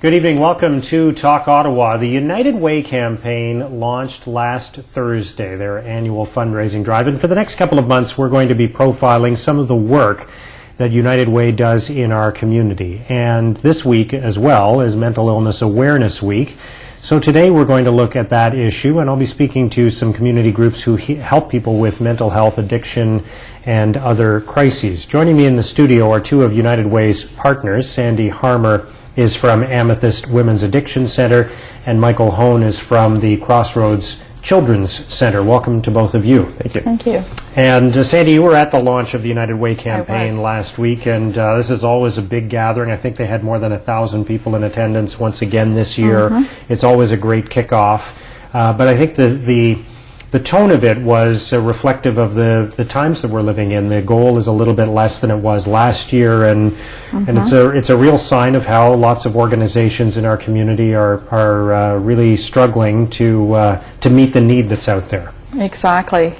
Good evening. Welcome to Talk Ottawa. The United Way campaign launched last Thursday, their annual fundraising drive. And for the next couple of months, we're going to be profiling some of the work that United Way does in our community. And this week as well is Mental Illness Awareness Week. So today we're going to look at that issue, and I'll be speaking to some community groups who help people with mental health, addiction, and other crises. Joining me in the studio are two of United Way's partners. Sandi Harmer is from Amethyst Women's Addiction Center, and Michael Hone is from the Crossroads Children's Center. Welcome to both of you. Thank you. Thank you. And Sandi, you were at the launch of the United Way campaign last week, and this is always a big gathering. I think they had more than 1,000 people in attendance once again this year. It's always a great kickoff. But I think the tone of it was reflective of the times that we're living in. The goal is a little bit less than it was last year, and it's a real sign of how lots of organizations in our community are really struggling to meet the need that's out there. Exactly.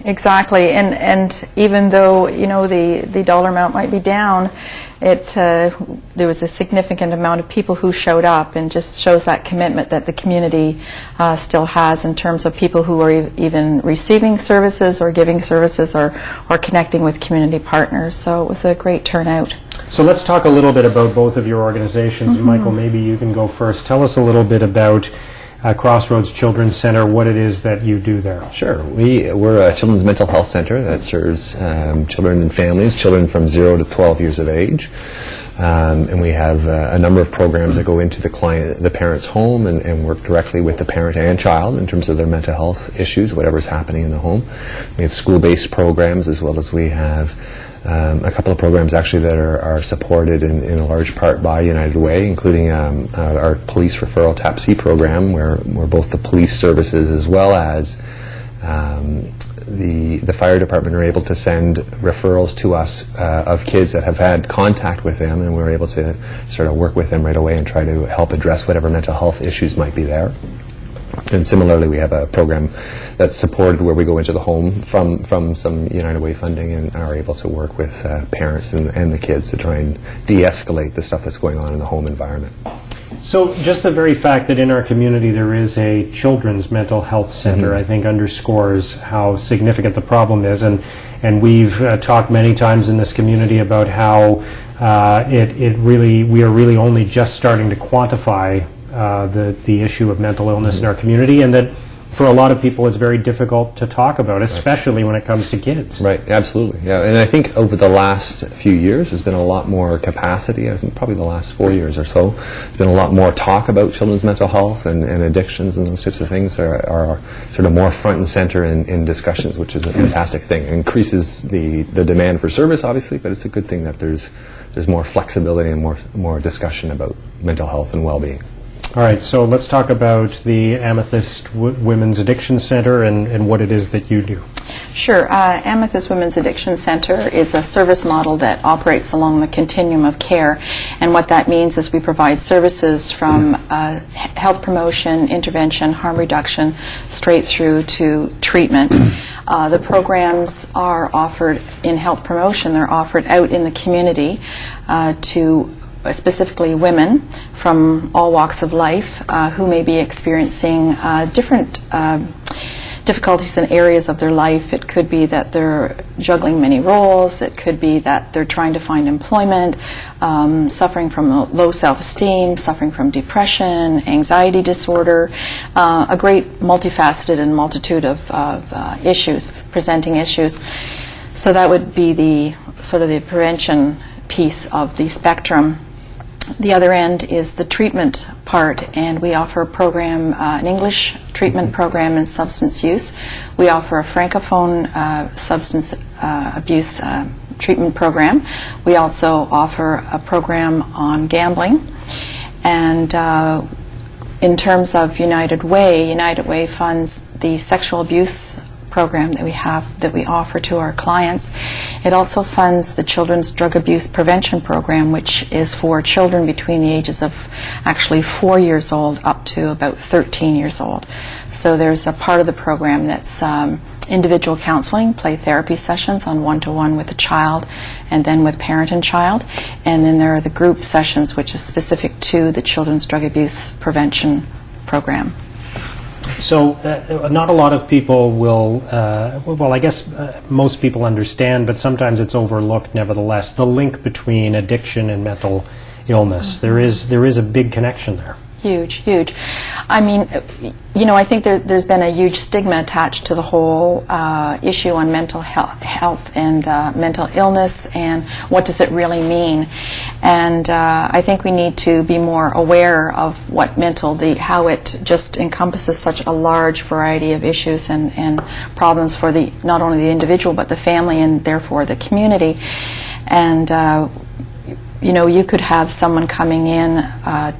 And even though the dollar amount might be down, there was a significant amount of people who showed up, and just shows that commitment that the community still has in terms of people who are even receiving services or giving services or connecting with community partners. So it was a great turnout. So let's talk a little bit about both of your organizations. Michael, maybe you can go first. Tell us a little bit about Crossroads Children's Center, what it is that you do there. Sure. We're a children's mental health center that serves children and families, children from 0 to 12 years of age. And we have a number of programs that go into the parent's home and work directly with the parent and child in terms of their mental health issues, whatever's happening in the home. We have school-based programs, as well as we have a couple of programs actually that are supported in a large part by United Way, including our police referral TAP-C program, where both the police services as well as the fire department are able to send referrals to us of kids that have had contact with them, and we're able to sort of work with them right away and try to help address whatever mental health issues might be there. And similarly, we have a program that's supported where we go into the home from some United Way funding and are able to work with parents and the kids to try and de-escalate the stuff that's going on in the home environment. So just the very fact that in our community there is a children's mental health center, I think underscores how significant the problem is. And we've talked many times in this community about how we are really only just starting to quantify the issue of mental illness in our community, and that for a lot of people it's very difficult to talk about, especially when it comes to kids. Right, absolutely. Yeah, and I think over the last few years there's been a lot more capacity. I think probably the last 4 years or so, there's been a lot more talk about children's mental health and addictions and those types of things are sort of more front and center in discussions, which is a fantastic thing. It increases the demand for service, obviously, but it's a good thing that there's more flexibility and more discussion about mental health and well-being. All right, so let's talk about the Amethyst Women's Addiction Center and what it is that you do. Sure. Amethyst Women's Addiction Center is a service model that operates along the continuum of care. And what that means is we provide services from health promotion, intervention, harm reduction, straight through to treatment. The programs are offered in health promotion. They're offered out in the community to specifically women from all walks of life who may be experiencing different difficulties in areas of their life. It could be that they're juggling many roles. It could be that they're trying to find employment, suffering from low self-esteem, suffering from depression, anxiety disorder, a great multifaceted and multitude of issues, presenting issues. So that would be the sort of the prevention piece of the spectrum. The other end is the treatment part, and we offer a program, an English treatment program in substance use. We offer a Francophone substance abuse treatment program. We also offer a program on gambling. And in terms of United Way funds the sexual abuse program that we offer to our clients. It also funds the Children's Drug Abuse Prevention Program, which is for children between the ages of actually 4 years old up to about 13 years old. So there's a part of the program that's individual counseling, play therapy sessions on one-to-one with the child and then with parent and child. And then there are the group sessions, which is specific to the Children's Drug Abuse Prevention Program. So not a lot of people will, well, I guess most people understand, but sometimes it's overlooked nevertheless, the link between addiction and mental illness. Mm-hmm. There is a big connection there. Huge, huge. I mean, you know, I think there's been a huge stigma attached to the whole issue on mental health and mental illness, and what does it really mean. And I think we need to be more aware of what how it just encompasses such a large variety of issues and problems for not only the individual but the family and therefore the community. And you know, you could have someone coming in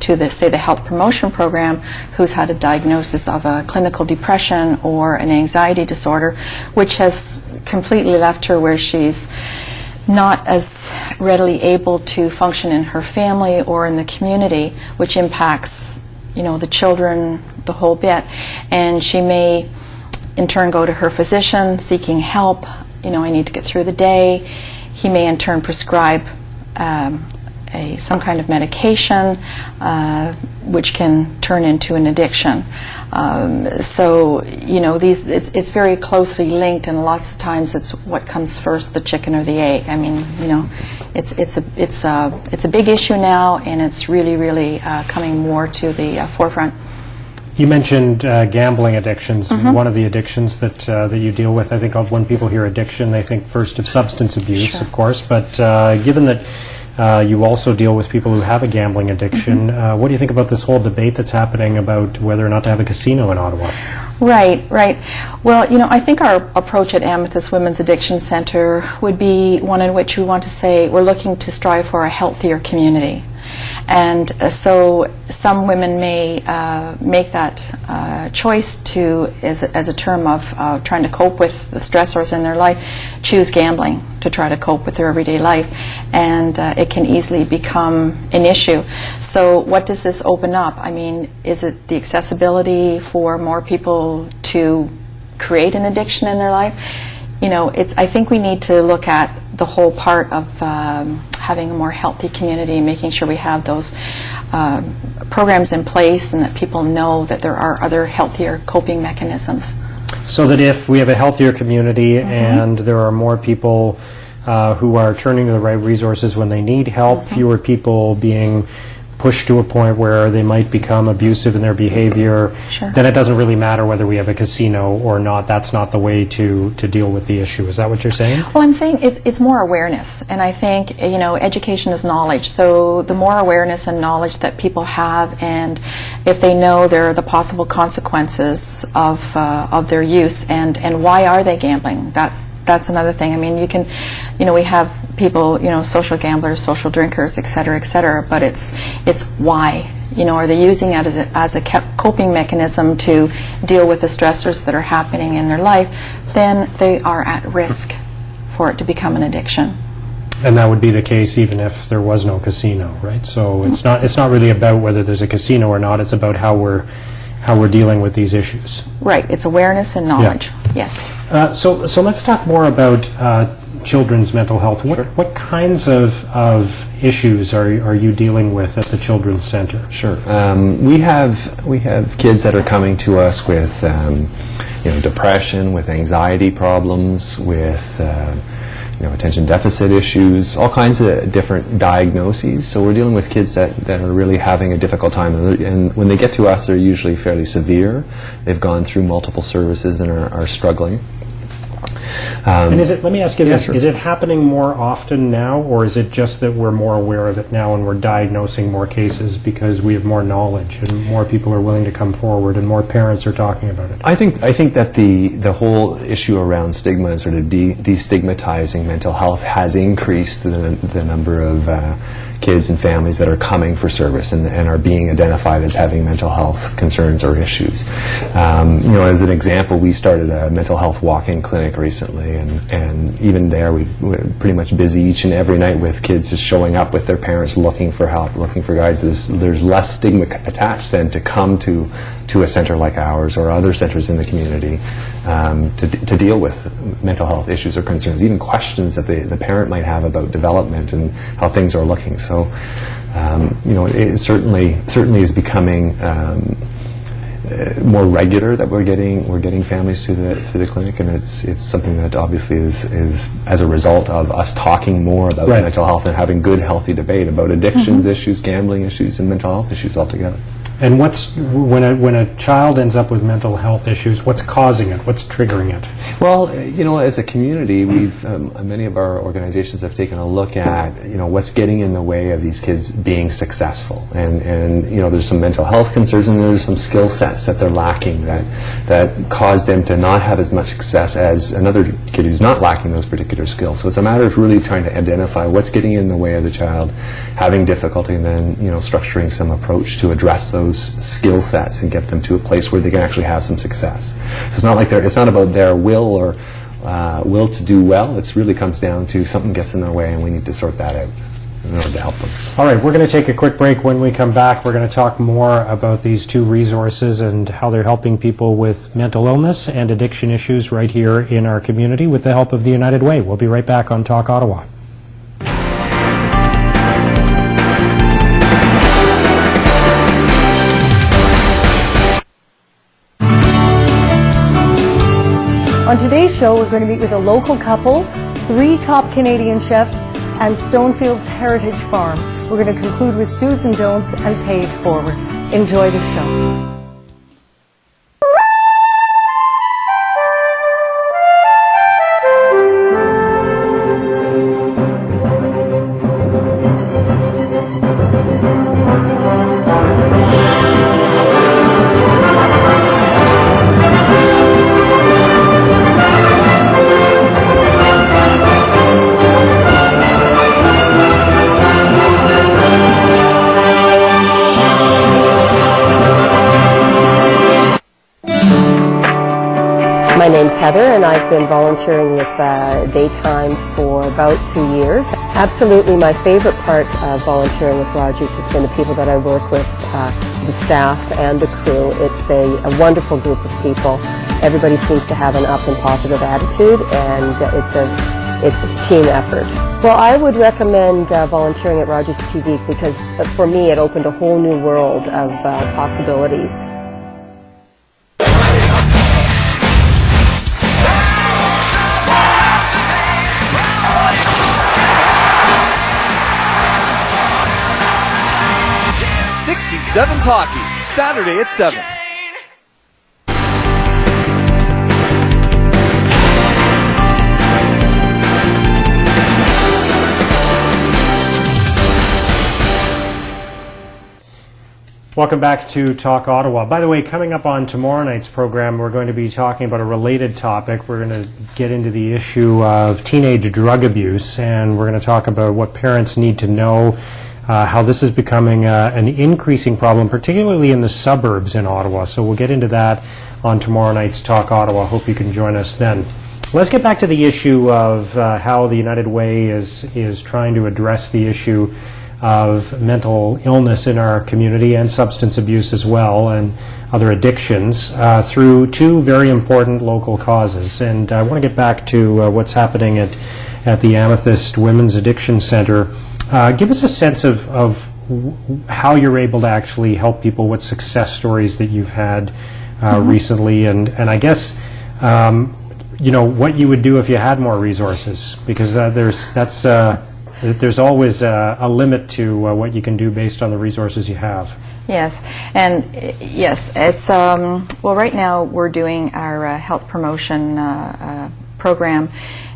to the health promotion program who's had a diagnosis of a clinical depression or an anxiety disorder, which has completely left her where she's not as readily able to function in her family or in the community, which impacts, you know, the children, the whole bit. And she may in turn go to her physician seeking help. You know, I need to get through the day. He may in turn prescribe some kind of medication, which can turn into an addiction. So, you know, it's very closely linked, and lots of times it's what comes first, the chicken or the egg. I mean, you know, it's a big issue now, and it's really coming more to the forefront. You mentioned gambling addictions. Mm-hmm. One of the addictions that you deal with, I think when people hear addiction, they think first of substance abuse, Sure. of course. But given that you also deal with people who have a gambling addiction, Mm-hmm. what do you think about this whole debate that's happening about whether or not to have a casino in Ottawa? Right. Well, you know, I think our approach at Amethyst Women's Addiction Centre would be one in which we want to say we're looking to strive for a healthier community. And so some women may make that choice to, as a term of trying to cope with the stressors in their life, choose gambling to try to cope with their everyday life. And it can easily become an issue. So what does this open up? I mean, is it the accessibility for more people to create an addiction in their life? You know, I think we need to look at the whole part of having a more healthy community, making sure we have those programs in place and that people know that there are other healthier coping mechanisms. So that if we have a healthier community Mm-hmm. and there are more people who are turning to the right resources when they need help, Mm-hmm. fewer people being pushed to a point where they might become abusive in their behavior, Sure. then it doesn't really matter whether we have a casino or not. That's not the way to deal with the issue. Is that what you're saying? Well, I'm saying it's more awareness, and I think, you know, education is knowledge. So the more awareness and knowledge that people have, and if they know there are the possible consequences of their use, and why are they gambling? That's another thing. I mean, we have people, you know, social gamblers, social drinkers, et cetera, but it's why. You know, are they using it as a coping mechanism to deal with the stressors that are happening in their life? Then they are at risk for it to become an addiction. And that would be the case even if there was no casino, right? So it's not really about whether there's a casino or not. It's about how we're dealing with these issues. Right. It's awareness and knowledge. Yeah. Yes. So let's talk more about children's mental health. What kinds of issues are you dealing with at the Children's Centre? Sure. We have kids that are coming to us with depression, with anxiety problems, with attention deficit issues, all kinds of different diagnoses. So we're dealing with kids that are really having a difficult time. And when they get to us, they're usually fairly severe. They've gone through multiple services and are struggling. And let me ask you this, sure. Is it happening more often now, or is it just that we're more aware of it now and we're diagnosing more cases because we have more knowledge and more people are willing to come forward and more parents are talking about it? I think that the whole issue around stigma and sort of destigmatizing mental health has increased the number of kids and families that are coming for service and are being identified as having mental health concerns or issues. As an example, we started a mental health walk-in clinic recently, and even there we're pretty much busy each and every night with kids just showing up with their parents looking for help, looking for guides. There's less stigma attached then to come to a center like ours or other centers in the community to deal with mental health issues or concerns, even questions that the parent might have about development and how things are looking. So, it certainly is becoming more regular that we're getting families to the clinic, and it's something that obviously is as a result of us talking more about mental health and having good, healthy debate about addictions issues, gambling issues, and mental health issues altogether. And when a child ends up with mental health issues, what's causing it? What's triggering it? Well, as a community, we've many of our organizations have taken a look at what's getting in the way of these kids being successful, and there's some mental health concerns and there's some skill sets that they're lacking that cause them to not have as much success as another kid who's not lacking those particular skills. So it's a matter of really trying to identify what's getting in the way of the child having difficulty, and then structuring some approach to address those skill sets and get them to a place where they can actually have some success. So it's not like it's not about their will or will to do well. It really comes down to something gets in their way, and we need to sort that out in order to help them. All right, we're going to take a quick break. When we come back, we're going to talk more about these two resources and how they're helping people with mental illness and addiction issues right here in our community with the help of the United Way. We'll be right back on Talk Ottawa. On today's show, we're going to meet with a local couple, 3 top Canadian chefs, and Stonefield's Heritage Farm. We're going to conclude with do's and don'ts and pay it forward. Enjoy the show. My name's Heather, and I've been volunteering with Daytime for about 2 years. Absolutely my favorite part of volunteering with Rogers has been the people that I work with, the staff and the crew. It's a wonderful group of people. Everybody seems to have an up and positive attitude, and it's a team effort. Well, I would recommend volunteering at Rogers TV because for me it opened a whole new world of possibilities. Sevens Hockey, Saturday at 7. Welcome back to Talk Ottawa. By the way, coming up on tomorrow night's program, we're going to be talking about a related topic. We're going to get into the issue of teenage drug abuse, and we're going to talk about what parents need to know, how this is becoming an increasing problem, particularly in the suburbs in Ottawa. So we'll get into that on tomorrow night's Talk Ottawa. Hope you can join us then. Let's get back to the issue of how the United Way is trying to address the issue of mental illness in our community and substance abuse as well, and other addictions through 2 very important local causes. And I want to get back to what's happening at the Amethyst Women's Addiction Centre. Give us a sense of how you're able to actually help people, what success stories that you've had recently, and I guess what you would do if you had more resources, because there's always a limit to what you can do based on the resources you have. Yes, and yes, it's well, right now we're doing our health promotion program,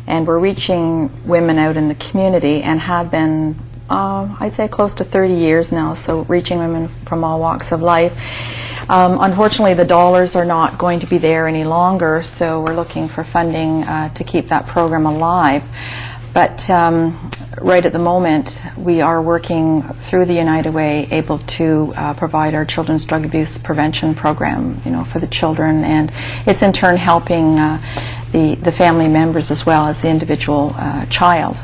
and we're reaching women out in the community and have been, I'd say, close to 30 years now, so reaching women from all walks of life. Unfortunately, the dollars are not going to be there any longer, so we're looking for funding to keep that program alive. But right at the moment, we are working through the United Way, able to provide our children's drug abuse prevention program, for the children, and it's in turn helping the family members as well as the individual child.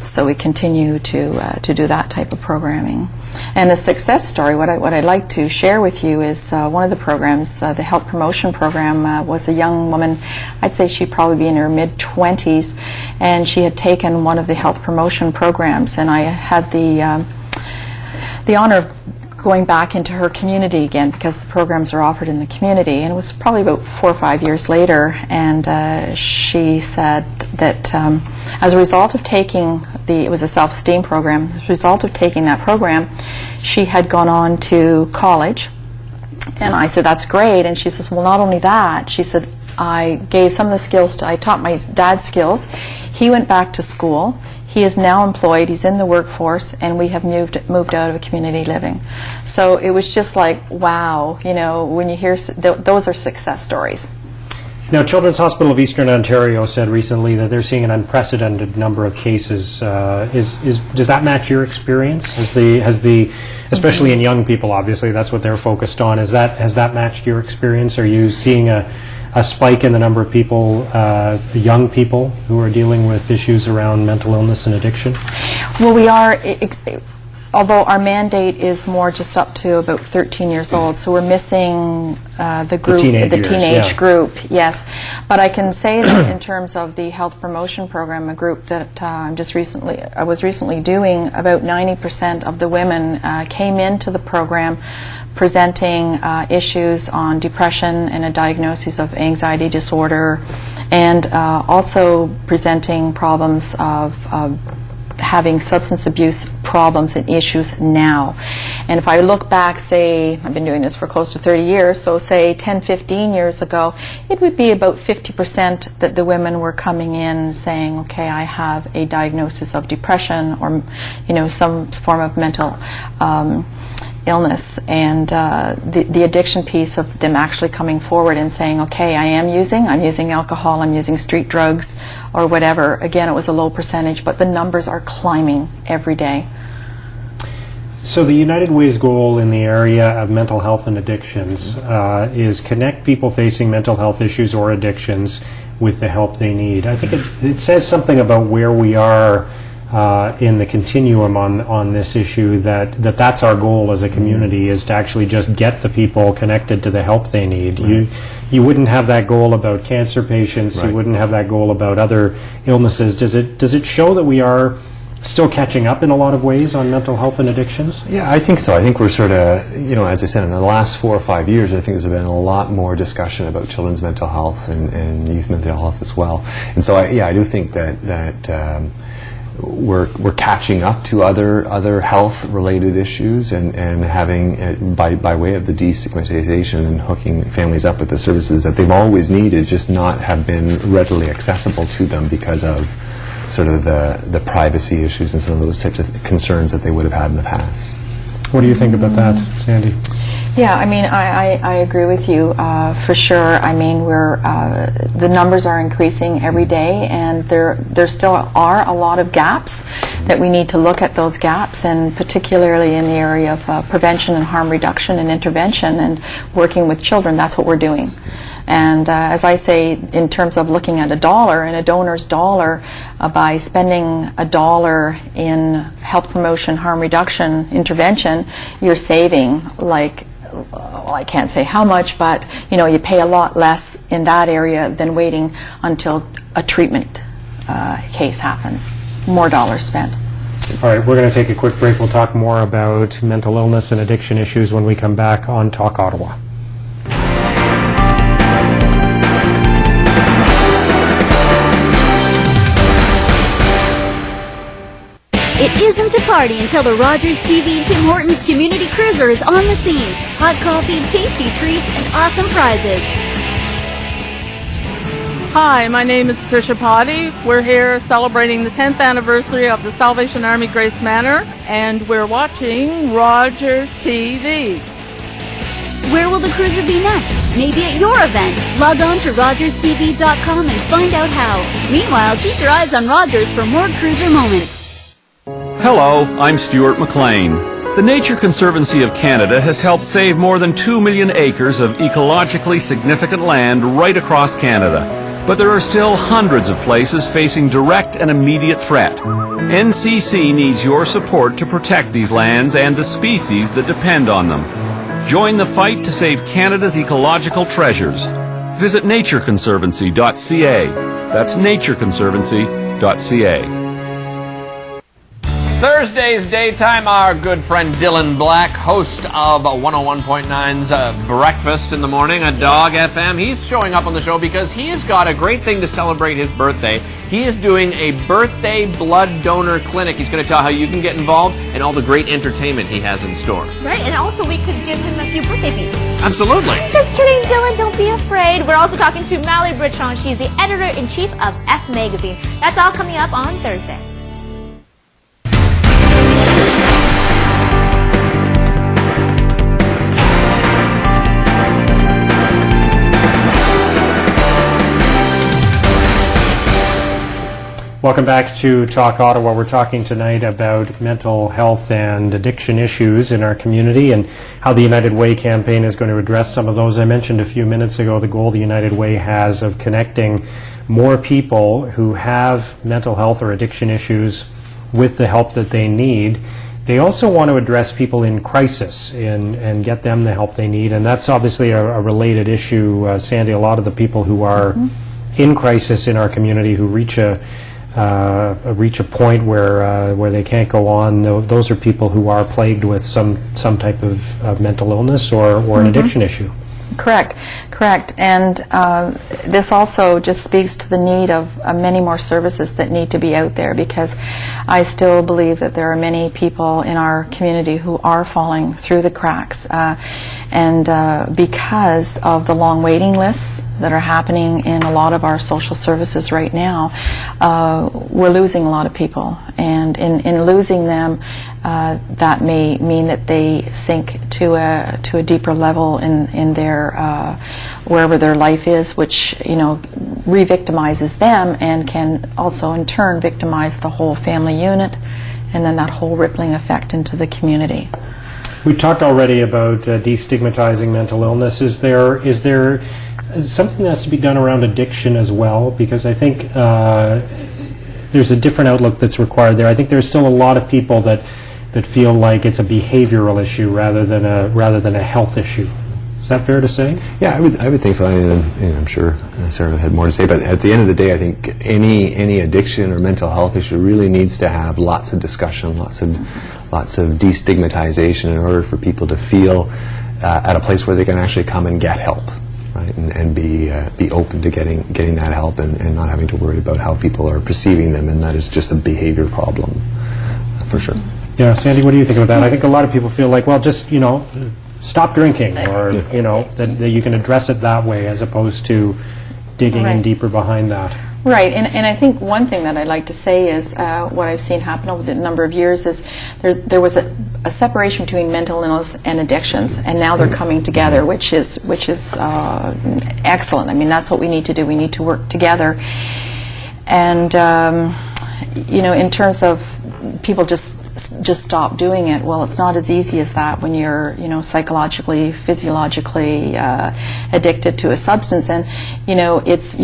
So we continue to do that type of programming. And a success story, what I'd like to share with you is one of the programs, the health promotion program, was a young woman. I'd say she'd probably be in her mid-20s, and she had taken one of the health promotion programs, and I had the honor of going back into her community again, because the programs are offered in the community, and it was probably about 4 or 5 years later, and she said that as a result of taking it was a self-esteem program, as a result of taking that program, she had gone on to college. And I said, that's great. And she says, well, not only that, she said, I gave some of the skills I taught my dad skills. He went back to school. He is now employed. He's in the workforce, and we have moved out of community living. So it was just like, wow, when you hear those are success stories. Now, Children's Hospital of Eastern Ontario said recently that they're seeing an unprecedented number of cases. Does that match your experience? Especially in young people, obviously, that's what they're focused on. Has that matched your experience? Are you seeing a spike in the number of people, young people, who are dealing with issues around mental illness and addiction? Well, we are. Although our mandate is more just up to about 13 years old, so we're missing the group, the teenage group, yes. But I can say that in terms of the health promotion program, a group that I was recently doing, about 90% of the women came into the program presenting issues on depression and a diagnosis of anxiety disorder, and also presenting problems of having substance abuse problems and issues now. And if I look back, say, I've been doing this for close to 30 years, so say 10, 15 years ago, it would be about 50% that the women were coming in saying, okay, I have a diagnosis of depression or, some form of mental illness, and the addiction piece of them actually coming forward and saying, okay, I'm using alcohol, I'm using street drugs or whatever. Again, it was a low percentage, but the numbers are climbing every day. So the United Way's goal in the area of mental health and addictions is connect people facing mental health issues or addictions with the help they need. I think it says something about where we are in the continuum on this issue, that's our goal as a community, is to actually just get the people connected to the help they need. Right. You wouldn't have that goal about cancer patients. Right. You wouldn't have that goal about other illnesses. Does it show that we are still catching up in a lot of ways on mental health and addictions? Yeah, I think so. I think we're sort of, as I said, in the last 4 or 5 years, I think there's been a lot more discussion about children's mental health and youth mental health as well. And so, I do think that we're catching up to other health-related issues and having, by way of the destigmatization and hooking families up with the services that they've always needed, just not have been readily accessible to them because of sort of the privacy issues and some of those types of concerns that they would have had in the past. What do you think about that, Sandi? Yeah, I agree with you for sure. The numbers are increasing every day, and there still are a lot of gaps that we need to look at those gaps, and particularly in the area of prevention and harm reduction and intervention and working with children. That's what we're doing. And as I say, in terms of looking at a dollar and a donor's dollar, by spending $1 in health promotion, harm reduction, intervention, you're saving I can't say how much, but you pay a lot less in that area than waiting until a treatment case happens. More dollars spent. All right, we're going to take a quick break. We'll talk more about mental illness and addiction issues when we come back on Talk Ottawa. It isn't a party until the Rogers TV Tim Hortons Community Cruiser is on the scene. Hot coffee, tasty treats, and awesome prizes. Hi, my name is Patricia Potty. We're here celebrating the 10th anniversary of the Salvation Army Grace Manor, and we're watching Rogers TV. Where will the cruiser be next? Maybe at your event. Log on to RogersTV.com and find out how. Meanwhile, keep your eyes on Rogers for more cruiser moments. Hello, I'm Stuart McLean. The Nature Conservancy of Canada has helped save more than 2 million acres of ecologically significant land right across Canada. But there are still hundreds of places facing direct and immediate threat. NCC needs your support to protect these lands and the species that depend on them. Join the fight to save Canada's ecological treasures. Visit natureconservancy.ca. That's natureconservancy.ca. Thursday's daytime, our good friend Dylan Black, host of 101.9's Breakfast in the Morning at Dog FM. He's showing up on the show because he has got a great thing to celebrate his birthday. He is doing a birthday blood donor clinic. He's going to tell how you can get involved and all the great entertainment he has in store. Right, and also we could give him a few birthday beats. Absolutely. Just kidding, Dylan, don't be afraid. We're also talking to Mallory Britchon. She's the editor-in-chief of F Magazine. That's all coming up on Thursday. Welcome back to Talk Ottawa. We're talking tonight about mental health and addiction issues in our community and how the United Way campaign is going to address some of those. I mentioned a few minutes ago the goal the United Way has of connecting more people who have mental health or addiction issues with the help that they need. They also want to address people in crisis and get them the help they need, and that's obviously a related issue. Sandi, a lot of the people who are in crisis in our community who reach a point where they can't go on. Those are people who are plagued with some type of mental illness or an addiction issue. Correct. And this also just speaks to the need of many more services that need to be out there, because I still believe that there are many people in our community who are falling through the cracks. And because of the long waiting lists that are happening in a lot of our social services right now, we're losing a lot of people. And in losing them, that may mean that they sink to a deeper level in their wherever their life is, which re-victimizes them and can also in turn victimize the whole family unit, and then that whole rippling effect into the community. We talked already about destigmatizing mental illness. Is there something that has to be done around addiction as well? Because I think there's a different outlook that's required there. I think there's still a lot of people that feel like it's a behavioral issue rather than a health issue. Is that fair to say? Yeah, I would think so. And I'm sure Sarah had more to say. But at the end of the day, I think any addiction or mental health issue really needs to have lots of discussion, lots of destigmatization in order for people to feel at a place where they can actually come and get help, right? And be open to getting that help and not having to worry about how people are perceiving them, and that is just a behavior problem, for sure. Yeah, Sandi, what do you think about that? I think a lot of people feel like, well, just stop drinking, or that you can address it that way as opposed to digging in deeper behind that. Right, and I think one thing that I'd like to say is what I've seen happen over the number of years is there was a separation between mental illness and addictions, and now they're coming together, which is excellent. I mean, that's what we need to do. We need to work together, and in terms of people just stop doing it. Well, it's not as easy as that when you're, psychologically, physiologically addicted to a substance. And, you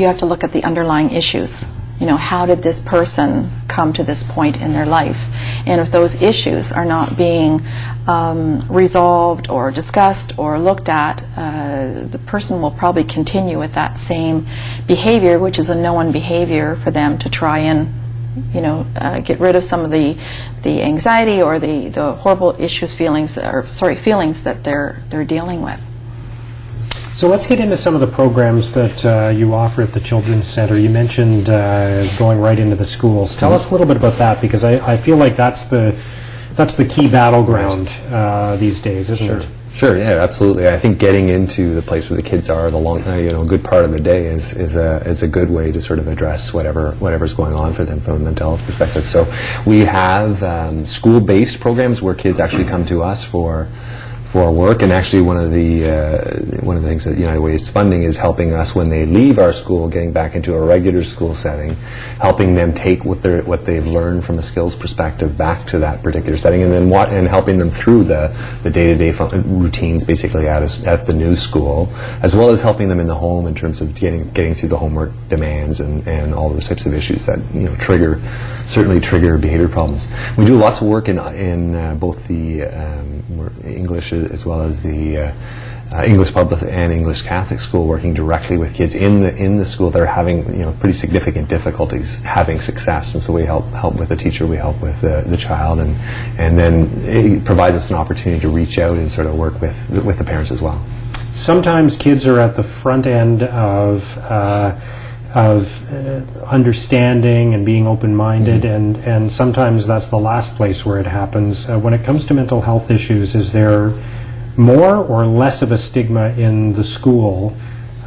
have to look at the underlying issues. How did this person come to this point in their life? And if those issues are not being resolved or discussed or looked at, the person will probably continue with that same behavior, which is a known behavior for them to try and get rid of some of the anxiety or the horrible feelings that they're dealing with. So let's get into some of the programs that you offer at the Children's Center. You mentioned going right into the schools. Tell us a little bit about that, because I feel like that's the key battleground these days, isn't it? Sure, yeah, absolutely. I think getting into the place where the kids are a good part of the day is a good way to sort of address whatever's going on for them from a mental health perspective. So we have school-based programs where kids actually come to us for for work. And actually, one of the things that United Way is funding is helping us when they leave our school, getting back into a regular school setting, helping them take what they've learned from a skills perspective back to that particular setting, and then and helping them through the day-to-day routines, basically at the new school, as well as helping them in the home in terms of getting through the homework demands and all those types of issues that certainly trigger behavior problems. We do lots of work in both the English as well as the English public and English Catholic school, working directly with kids in the school that are having pretty significant difficulties having success, and so we help with the teacher, we help with the child, and then it provides us an opportunity to reach out and sort of work with the parents as well. Sometimes kids are at the front end of understanding and being open-minded, and sometimes that's the last place where it happens. When it comes to mental health issues, is there more or less of a stigma in the school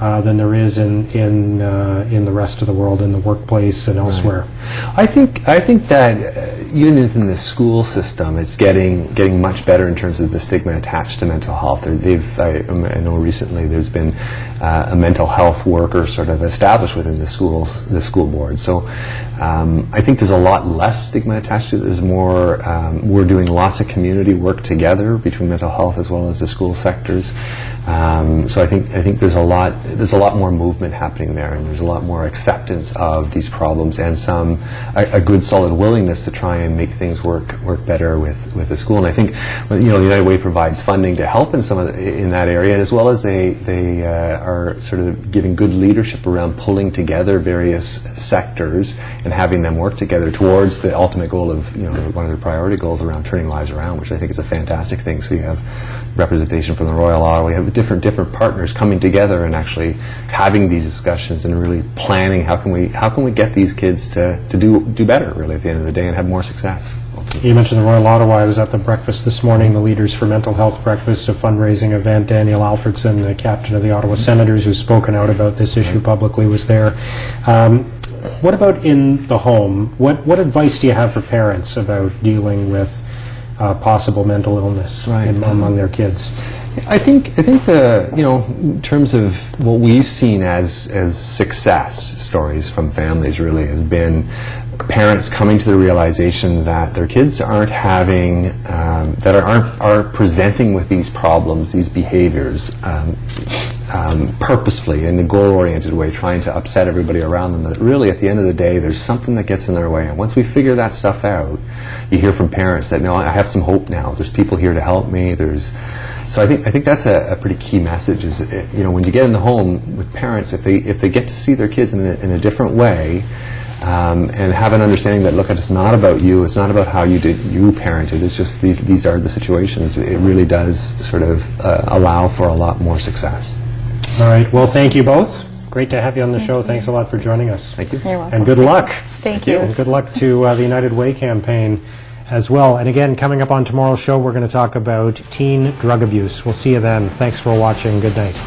than there is in the rest of the world, in the workplace and elsewhere? I think that even within the school system, it's getting much better in terms of the stigma attached to mental health. I know recently there's been a mental health worker sort of established within the school board. So I think there's a lot less stigma attached to it. There's more. We're doing lots of community work together between mental health as well as the school sectors. So I think there's a lot more movement happening there, and there's a lot more acceptance of these problems, and a good solid willingness to try and make things work better with the school. And I think United Way provides funding to help in that area, as well as they are sort of giving good leadership around pulling together various sectors and having them work together towards the ultimate goal of one of their priority goals around turning lives around, which I think is a fantastic thing. So you have representation from the Royal Ottawa, we have different partners coming together and actually having these discussions and really planning how can we get these kids to do better, really, at the end of the day, and have more success. You mentioned the Royal Ottawa. I was at the breakfast this morning, the Leaders for Mental Health breakfast, a fundraising event. Daniel Alfredson, the captain of the Ottawa Senators, who's spoken out about this issue publicly, was there. What about in the home? What advice do you have for parents about dealing with possible mental illness among their kids? I think in terms of what we've seen as success stories from families, really has been parents coming to the realization that their kids aren't presenting with these problems, these behaviors, purposefully in a goal-oriented way, trying to upset everybody around them. But really, at the end of the day, there's something that gets in their way. And once we figure that stuff out, you hear from parents that, no, I have some hope now. There's people here to help me. So I think that's a pretty key message. Is when you get in the home with parents, if they get to see their kids in a different way, and have an understanding that, look, it's not about you, it's not about how you parented, it's just these are the situations. It really does sort of allow for a lot more success. All right. Well, thank you both. Great to have you on the show. Thanks a lot for joining us. Thank you. You're welcome. And good luck. Thank you. And good luck to the United Way campaign as well. And again, coming up on tomorrow's show, we're going to talk about teen drug abuse. We'll see you then. Thanks for watching. Good night.